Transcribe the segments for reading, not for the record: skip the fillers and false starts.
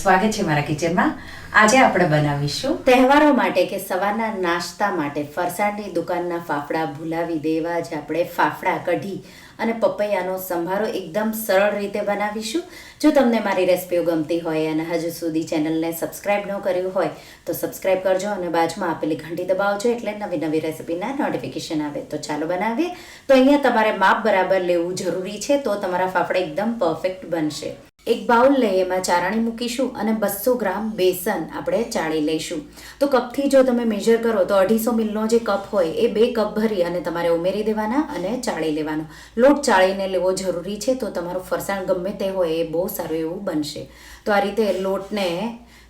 સ્વાગત છે મારા કિચનમાં। આજે આપણે બનાવીશું તહેવારો માટે કે સવારના નાસ્તા માટે ફરસાણની દુકાનના ફાફડા ભૂલાવી દેવા જ આપણે ફાફડા કઢી અને પપૈયાનો સંભારો એકદમ સરળ રીતે બનાવીશું। જો તમને મારી રેસિપીઓ ગમતી હોય અને હજુ સુધી ચેનલને સબસ્ક્રાઇબ ન કર્યું હોય તો સબસ્ક્રાઇબ કરજો અને બાજુમાં આપેલી ઘંટી દબાવજો એટલે નવી નવી રેસિપીના નોટિફિકેશન આવે। તો ચાલો બનાવીએ। તો અહીંયા તમારે માપ બરાબર લેવું જરૂરી છે, તો તમારા ફાફડા એકદમ પરફેક્ટ બનશે। એક બાઉલ લઈ એમાં ચારણી મૂકીશું અને 200 ગ્રામ બેસન આપણે ચાળી લઈશું। તો કપથી જો તમે મેજર કરો તો 250 ml જે કપ હોય એ 2 કપ ભરી અને તમારે ઉમેરી દેવાના અને ચાળી લેવાનો। લોટ ચાળીને લેવો જરૂરી છે, તો તમારું ફરસાણ ગમે તે હોય એ બહુ સારું એવું બનશે। તો આ રીતે લોટને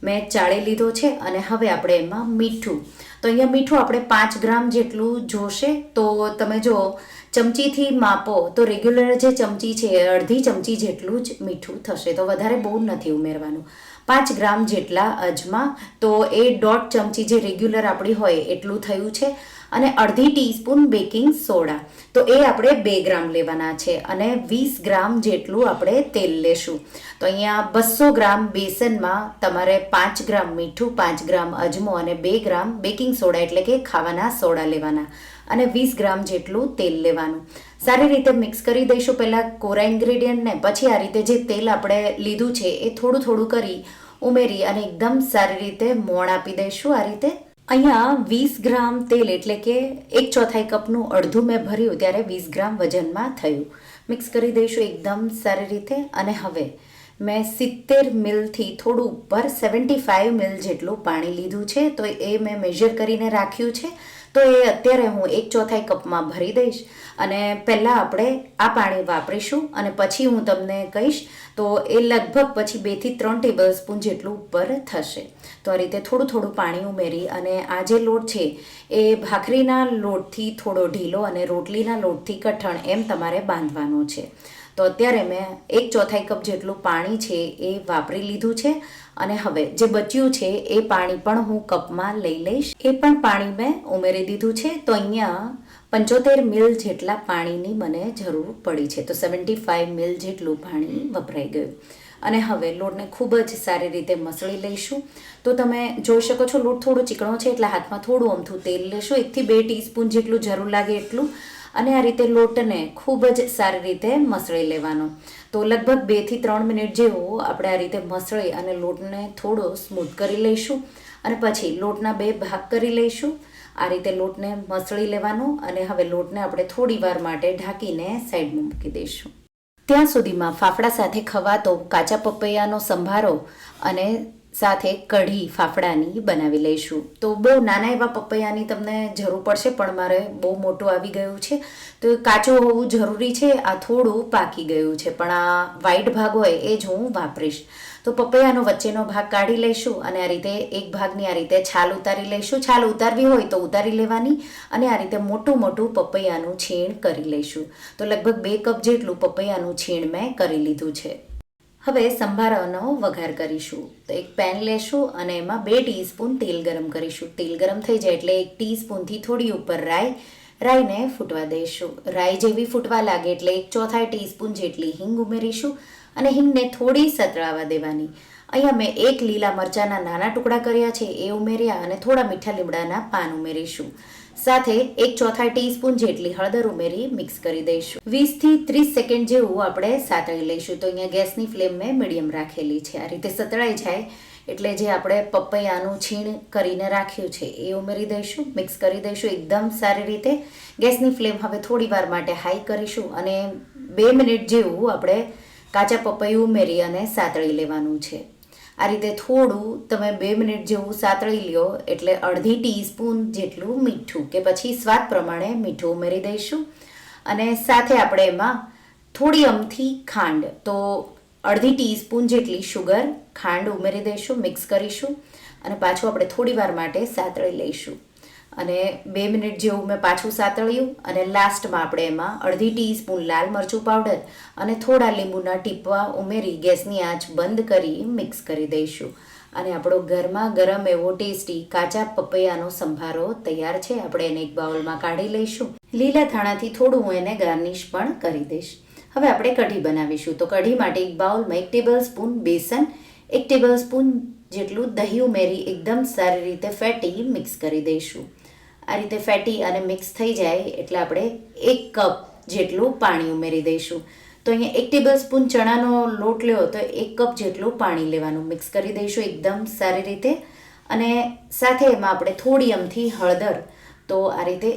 મેં ચાળી લીધો છે અને હવે આપણે એમાં મીઠું, તો અહીંયા મીઠું આપણે 5 ગ્રામ જેટલું જોશે। તો તમે જો ચમચીથી માપો તો રેગ્યુલર જે ચમચી છે એ અડધી ચમચી જેટલું જ મીઠું થશે, તો વધારે બહુ નથી ઉમેરવાનું। 5 ગ્રામ જેટલા અજમા, તો એ 1.5 ચમચી જે રેગ્યુલર આપણી હોય એટલું થયું છે। અને અડધી ટીસ્પૂન બેકિંગ સોડા, તો એ આપણે 2 ગ્રામ લેવાના છે અને 20 ગ્રામ જેટલું આપણે તેલ લેશું। તો અહીંયા 200 ગ્રામ બેસનમાં તમારે 5 ગ્રામ મીઠું, 5 ગ્રામ અજમો અને 2 ગ્રામ બેકિંગ સોડા એટલે કે ખાવાના સોડા લેવાના અને 20 ગ્રામ જેટલું તેલ લેવાનું। સારી રીતે મિક્સ કરી દઈશું પહેલાં કોરા ઇન્ગ્રેડિયન્ટને, પછી આ રીતે જે તેલ આપણે લીધું છે એ થોડું થોડું કરી ઉમેરી અને એકદમ સારી રીતે મોણ આપી દઈશું આ રીતે। અહીંયા 20 ગ્રામ તેલ એટલે કે 1/4 કપનું અડધું મેં ભર્યું ત્યારે 20 ગ્રામ વજનમાં થયું। મિક્સ કરી દઈશું એકદમ સારી રીતે અને હવે મેં 70 mlથી થોડું ઉપર 75 ml જેટલું પાણી લીધું છે, તો એ મેં મેજર કરીને રાખ્યું છે। તો એ અત્યારે હું 1/4 કપમાં ભરી દઈશ અને પહેલાં આપણે આ પાણી વાપરીશું અને પછી હું તમને કહીશ તો એ લગભગ પછી 2 થી 3 ટેબલસ્પૂન જેટલું ઉપર થશે। તો આ રીતે થોડું થોડું પાણી ઉમેરી અને આ જે લોટ છે એ ભાખરીના લોટથી થોડો ઢીલો અને રોટલીના લોટથી કઠણ એમ તમારે બાંધવાનો છે। તો અત્યારે મેં 1/4 કપ જેટલું પાણી છે એ વાપરી લીધું છે અને હવે જે બચ્યું છે એ પાણી પણ હું કપમાં લઈ લઈશ। એ પણ પાણી મેં ઉમેરી દીધું છે। તો અહીંયા 75 ml જેટલા પાણીની મને જરૂર પડી છે, તો 75 ml જેટલું પાણી વપરાઈ ગયું અને હવે લોટને ખૂબ જ સારી રીતે મસળી લઈશું। તો તમે જોઈ શકો છો લોટ થોડો ચીકણો છે એટલે હાથમાં થોડું અમથું તેલ લેશું, 1 થી 2 ટીસ્પૂન જેટલું જરૂર લાગે એટલું, અને આ રીતે લોટને ખૂબ જ સારી રીતે મસળી લેવાનો। તો લગભગ 2 થી 3 મિનિટ જેવું આપણે આ રીતે મસળી અને લોટને થોડો સ્મૂથ કરી લઈશું અને પછી લોટના 2 ભાગ કરી લઈશું। આ રીતે લોટને મસળી લેવાનો અને હવે લોટને આપણે થોડી વાર માટે ઢાંકીને સાઈડમાં મૂકી દઈશું। ત્યાં સુધીમાં ફાફડા સાથે ખવાતો કાચા પપૈયાનો સંભારો અને સાથે કઢી ફાફડાની બનાવી લઈશું। તો બહુ નાના એવા પપૈયાની તમને જરૂર પડશે, પણ મારે બહુ મોટું આવી ગયું છે તો કાચું હોવું જરૂરી છે। આ થોડું પાકી ગયું છે પણ આ વ્હાઈટ ભાગ હોય એ જ હું વાપરીશ। તો પપૈયાનો વચ્ચેનો ભાગ કાઢી લઈશું અને આ રીતે એક ભાગની આ રીતે છાલ ઉતારી લઈશું। છાલ ઉતારવી હોય તો ઉતારી લેવાની અને આ રીતે મોટું મોટું પપૈયાનું છીણ કરી લઈશું। તો લગભગ 2 કપ જેટલું પપૈયાનું છીણ મેં કરી લીધું છે। હવે સંભારાનો વઘાર કરીશું। તો એક પેન લેશું અને એમાં 2 ટીસ્પૂન તેલ ગરમ કરીશું। તેલ ગરમ થઈ જાય એટલે 1 ટીસ્પૂનથી થોડી ઉપર રાઈને ફૂટવા દઈશું। રાઈ જેવી ફૂટવા લાગે એટલે 1/4 ટીસ્પૂન જેટલી હિંગ ઉમેરીશું અને હિંગને થોડી સતળાવા દેવાની। અહીંયા મેં 1 લીલા મરચાંના નાના ટુકડા કર્યા છે એ ઉમેર્યા અને થોડા મીઠા લીમડાના પાન ઉમેરીશું। સાથે 1/4 ટીસ્પૂન જેટલી હળદર ઉમેરી મિક્સ કરી દઈશું। 20 થી 30 સેકન્ડ જેવું આપણે સાતળી લઈશું। તો અહીંયા ગેસની ફ્લેમ મેં મીડિયમ રાખેલી છે। આ રીતે સતળાઈ જાય એટલે જે આપણે પપૈયાનું છીણ કરીને રાખ્યું છે એ ઉમેરી દઈશું, મિક્સ કરી દઈશું એકદમ સારી રીતે। ગેસની ફ્લેમ હવે થોડી વાર માટે હાઈ કરીશું અને 2 મિનિટ જેવું આપણે કાચા પપૈયું ઉમેરી અને સાતળી લેવાનું છે। આ રીતે થોડું તમે 2 મિનિટ જેવું સાતળી લ્યો એટલે અડધી ટીસ્પૂન જેટલું મીઠું કે પછી સ્વાદ પ્રમાણે મીઠું ઉમેરી દઈશું અને સાથે આપણે એમાં થોડી અમથી ખાંડ, તો અડધી ટીસ્પૂન જેટલી શુગર ખાંડ ઉમેરી દઈશું, મિક્સ કરીશું અને પાછું આપણે થોડી વાર માટે સાતળી લઈશું અને 2 મિનિટ જેવું મેં પાછું સાતળ્યું અને લાસ્ટમાં આપણે એમાં અડધી ટીસ્પૂન લાલ મરચું પાવડર અને થોડા લીંબુના ટીપા ઉમેરી ગેસની આંચ બંધ કરી મિક્સ કરી દઈશું અને આપણો ગરમા ગરમ એવો ટેસ્ટી કાચા પપૈયાનો સંભારો તૈયાર છે। આપણે એને એક બાઉલમાં કાઢી લઈશું। લીલા ધાણાથી થોડું હું એને ગાર્નિશ પણ કરી દઈશ। હવે આપણે કઢી બનાવીશું। તો કઢી માટે એક બાઉલમાં 1 ટેબલ સ્પૂન બેસન, 1 ટેબલ સ્પૂન જેટલું દહીં ઉમેરી એકદમ સારી રીતે ફેટી મિક્સ કરી દઈશું. આ રીતે ફેટી અને મિક્સ થઈ જાય એટલે આપણે 1 કપ જેટલું પાણી ઉમેરી દઈશું. તો અહીંયા 1 ટેબલ સ્પૂન ચણાનો લોટ લ્યો તો 1 કપ જેટલું પાણી લેવાનું. મિક્સ કરી દઈશું એકદમ સારી રીતે. અને સાથે એમાં આપણે થોડી અમથી હળદર, તો આ રીતે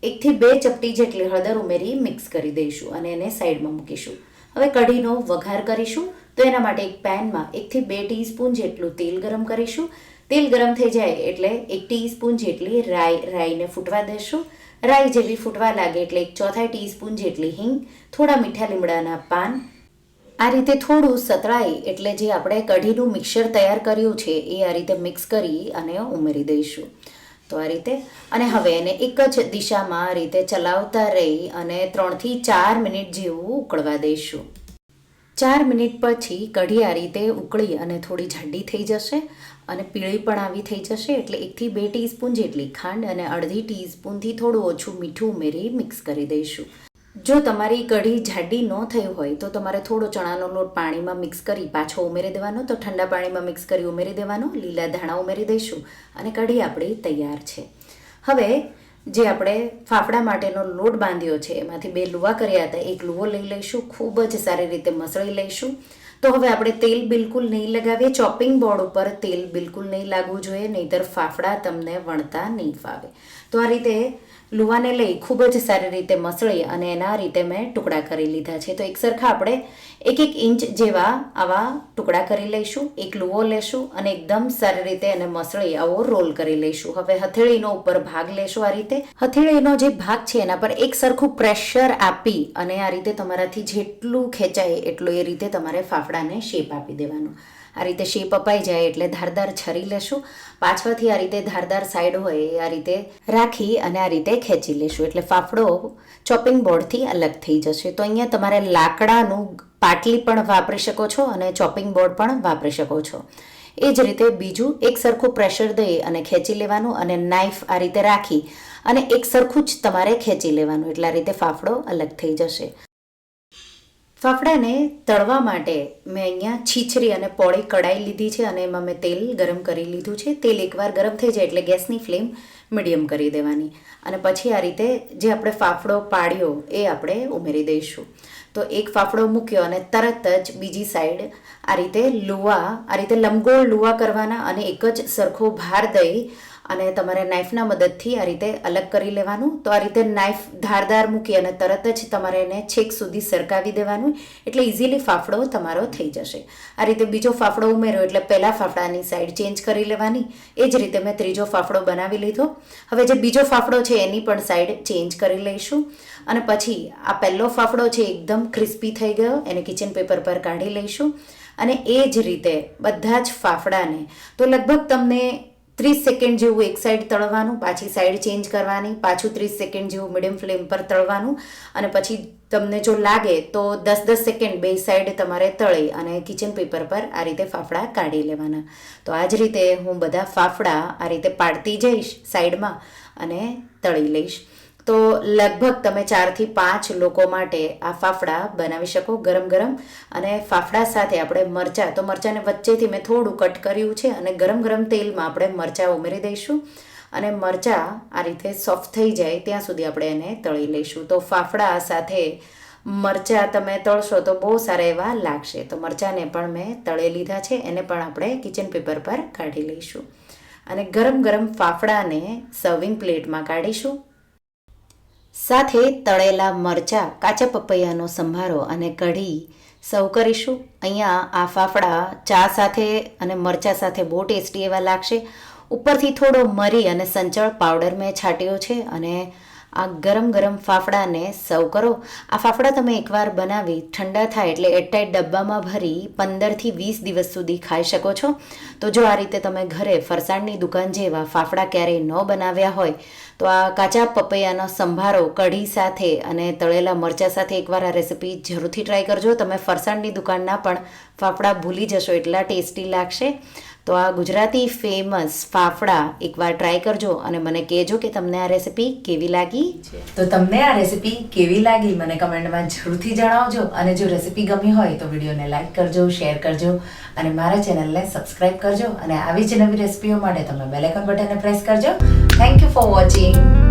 1 થી 2 ચપટી જેટલી હળદર ઉમેરી મિક્સ કરી દઈશું અને એને સાઈડમાં મૂકીશું. હવે કઢીનો વઘાર કરીશું. તો એના માટે એક પેનમાં 1 થી 2 ટીસ્પૂન જેટલું તેલ ગરમ કરીશું. તેલ ગરમ થઈ જાય એટલે 1 ટીસ્પૂન જેટલી રાઈને ફૂટવા દેશું. રાઈ જેવી ફૂટવા લાગે એટલે 1/4 ટીસ્પૂન જેટલી હિંગ, થોડા મીઠા લીમડાના પાન. આ રીતે થોડું સતળાય એટલે જે આપણે કઢીનું મિક્સર તૈયાર કર્યું છે એ આ રીતે મિક્સ કરી અને ઉમેરી દઈશું. તો આ રીતે અને હવે એને એક જ દિશામાં આ રીતે ચલાવતા રહી અને 3 થી 4 મિનિટ જેવું ઉકળવા દઈશું. 4 મિનિટ પછી કઢી આ રીતે ઉકળી અને થોડી જાડી થઈ જશે અને પીળી પણ આવી થઈ જશે એટલે 1 થી 2 ટીસ્પૂન જેટલી ખાંડ અને અડધી ટીસ્પૂનથી થોડું ઓછું મીઠું ઉમેરી મિક્સ કરી દઈશું. જો તમારી કઢી જાડી ન થઈ હોય તો તમારે થોડો ચણાનો લોટ પાણીમાં મિક્સ કરી પાછો ઉમેરી દેવાનો. તો ઠંડા પાણીમાં મિક્સ કરી ઉમેરી દેવાનો. લીલા ધાણા ઉમેરી દઈશું અને કઢી આપણી તૈયાર છે. હવે જે આપણે ફાફડા માટેનો લોટ બાંધ્યો છે એમાંથી 2 લુવા કર્યા હતા, એક લુવો લઈ લઈશું. ખૂબ જ સારી રીતે મસળી લઈશું. તો હવે આપણે તેલ બિલકુલ નહીં લગાવીએ. ચોપિંગ બોર્ડ ઉપર તેલ બિલકુલ નહીં લાગવું જોઈએ, નહીંતર ફાફડા તમને વણતા નહીં ફાવે. તો આ રીતે લુવાને લઈ ખૂબ જ સારી રીતે મસળી અને એના રીતે મેં ટુકડા કરી લીધા છે. તો એક સરખા આપણે 1 ઇંચ જેવા આવા ટુકડા કરી લઈશું. એક લુવો લેશું અને એકદમ સારી રીતે એને મસળી આવો રોલ કરી લઈશું. હવે હથેળીનો ઉપર ભાગ લેશું. આ રીતે હથેળીનો જે ભાગ છે એના પર એક સરખું પ્રેશર આપી અને આ રીતે તમારાથી જેટલું ખેંચાય એટલું એ રીતે તમારે ફાફડાને શેપ આપી દેવાનું. આ રીતે શેપ અપાઈ જાય એટલે ધારદાર છરી લેશું. પાછળથી આ રીતે ધારદાર સાઈડ હોય એ આ રીતે રાખી અને આ રીતે ખેંચી લેશું એટલે ફાફડો ચોપિંગ બોર્ડથી અલગ થઈ જશે. તો અહીંયા તમારે લાકડાનું પાટલી પણ વાપરી શકો છો અને ચોપિંગ બોર્ડ પણ વાપરી શકો છો. એ જ રીતે બીજું એક સરખું પ્રેશર દઈ અને ખેંચી લેવાનું અને નાઈફ આ રીતે રાખી અને એક સરખું જ તમારે ખેંચી લેવાનું એટલે આ રીતે ફાફડો અલગ થઈ જશે. ફાફડાને તળવા માટે મેં અહીંયા છીછરી અને પોળી કડાઈ લીધી છે અને એમાં મેં તેલ ગરમ કરી લીધું છે. તેલ એકવાર ગરમ થઈ જાય એટલે ગેસની ફ્લેમ મીડિયમ કરી દેવાની અને પછી આ રીતે જે આપણે ફાફડો પાડ્યો એ આપણે ઉમેરી દઈશું. તો એક ફાફડો મૂક્યો અને તરત જ બીજી સાઈડ આ રીતે લુવા, આ રીતે લંબગોળ લુવા કરવાના અને એક જ સરખો ભાર દઈ અને તમારે નાઈફના મદદથી આ રીતે અલગ કરી લેવાનું. તો આ રીતે નાઈફ ધારદાર મૂકી અને તરત જ તમારે એને છેક સુધી સરકાવી દેવાનું એટલે ઇઝીલી ફાફડો તમારો થઈ જશે. આ રીતે બીજો ફાફડો ઉમેર્યો એટલે પહેલા ફાફડાની સાઈડ ચેન્જ કરી લેવાની. એ જ રીતે મેં ત્રીજો ફાફડો બનાવી લીધો. હવે જે બીજો ફાફડો છે એની પણ સાઈડ ચેન્જ કરી લઈશું અને પછી આ પહેલો ફાફડો છે એકદમ ક્રિસ્પી થઈ ગયો, એને કિચન પેપર પર કાઢી લઈશું અને એ જ રીતે બધા જ ફાફડાને તો લગભગ તમને 30 સેકન્ડ જેવું એક સાઈડ તળવાનું, પાછી સાઈડ ચેન્જ કરવાની, પાછું 30 સેકન્ડ જેવું મીડિયમ ફ્લેમ પર તળવાનું અને પછી તમને જો લાગે તો 10-10 સેકન્ડ બે સાઈડ તમારે તળી અને કિચન પેપર પર આ રીતે ફાફડા કાઢી લેવાના. તો આ જ રીતે હું બધા ફાફડા આ રીતે પાડતી જઈશ સાઈડમાં અને તળી લઈશ. તો લગભગ તમે 4 થી 5 લોકો માટે આ ફાફડા બનાવી શકો ગરમ ગરમ. અને ફાફડા સાથે આપણે મરચાં, તો મરચાંને વચ્ચેથી મેં થોડું કટ કર્યું છે અને ગરમ ગરમ તેલમાં આપણે મરચાં ઉમેરી દઈશું અને મરચાં આ રીતે સોફ્ટ થઈ જાય ત્યાં સુધી આપણે એને તળી લઈશું. તો ફાફડા સાથે મરચાં તમે તળશો તો બહુ સારા એવા લાગશે. તો મરચાંને પણ મેં તળી લીધા છે, એને પણ આપણે કિચન પેપર પર કાઢી લઈશું અને ગરમ ગરમ ફાફડાને સર્વિંગ પ્લેટમાં કાઢીશું. સાથે તળેલા મરચાં, કાચા પપૈયાનો સંભારો અને કઢી સર્વ કરીશું. અહીંયા આ ફાફડા ચા સાથે અને મરચાં સાથે બહુ ટેસ્ટી એવા લાગશે. ઉપરથી થોડો મરી અને સંચળ પાવડર મેં છાંટ્યો છે અને આ ગરમ ગરમ ફાફડાને સર્વ કરો. આ ફાફડા તમે એકવાર બનાવી ઠંડા થાય એટલે એરટાઈટ ડબ્બામાં ભરી 15 થી 20 દિવસ સુધી ખાઈ શકો છો. તો જો આ રીતે તમે ઘરે ફરસાણની દુકાન જેવા ફાફડા ક્યારેય ન બનાવ્યા હોય તો આ કાચા પપૈયાનો સંભારો કઢી સાથે અને તળેલા મરચાં સાથે એકવાર આ રેસિપી જરૂરથી ટ્રાય કરજો. તમે ફરસાણની દુકાનના પણ ફાફડા ભૂલી જશો એટલા ટેસ્ટી લાગશે. તો આ ગુજરાતી ફેમસ ફાફડા એકવાર ટ્રાય કરજો અને મને કહેજો કે તમને આ રેસિપી કેવી લાગી છે. તો તમને આ રેસિપી કેવી લાગી મને કમેન્ટમાં જરૂરથી જણાવજો. અને જો રેસિપી ગમી હોય તો વિડીયોને લાઈક કરજો, શેર કરજો અને મારા ચેનલને સબસ્ક્રાઈબ કરજો. અને આવી જ નવી રેસિપીઓ માટે તમે બેલ આઇકન બટનને પ્રેસ કરજો. Thank you for watching.